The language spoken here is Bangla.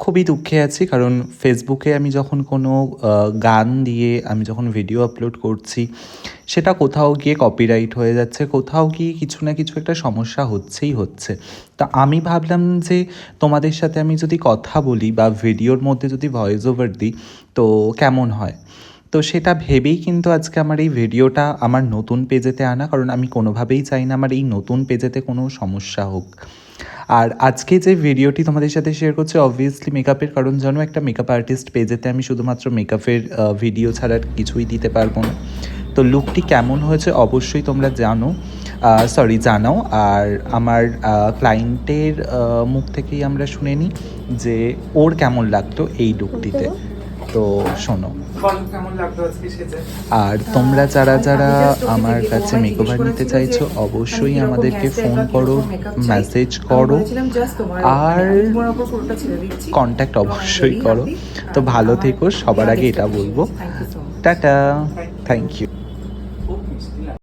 খুবই দুঃখে আছি, কারণ ফেসবুকে আমি যখন কোনো গান দিয়ে আমি যখন ভিডিও আপলোড করছি, সেটা কোথাও গিয়ে কপিরাইট হয়ে যাচ্ছে, কোথাও গিয়ে কিছু না কিছু একটা সমস্যা হচ্ছেই হচ্ছে। তা আমি ভাবলাম যে তোমাদের সাথে আমি যদি কথা বলি বা ভিডিওর মধ্যে যদি ভয়েস ওভার দিই তো কেমন হয়। তো সেটা ভেবেই কিন্তু আজকে আমার এই ভিডিওটা আমার নতুন পেজেতে আনা, কারণ আমি কোনোভাবেই চাই না আমার এই নতুন পেজেতে কোনো সমস্যা হোক। আর আজকে যে ভিডিওটি তোমাদের সাথে শেয়ার করছি অবভিয়াসলি মেকআপের, কারণ জানো একটা মেকআপ আর্টিস্ট পেজেতে আমি শুধুমাত্র মেকআপের ভিডিও ছাড়া আর কিছুই দিতে পারবো না। তো লুকটি কেমন হয়েছে অবশ্যই তোমরা জানাও। আর আমার ক্লায়েন্টের মুখ থেকেই আমরা শুনে নিই যে ওর কেমন লাগতো এই লুকটিতে। তো শোনো, কেমন লাগতো আজকে সেজে। আর তোমরা যারা যারা আমার কাছে মেকওভার নিতে চাইছো অবশ্যই আমাদেরকে ফোন করো, মেসেজ করো, আর কন্ট্যাক্ট অবশ্যই করো। তো ভালো থেকো, সবার আগে এটা বলবো। Tata, thank you.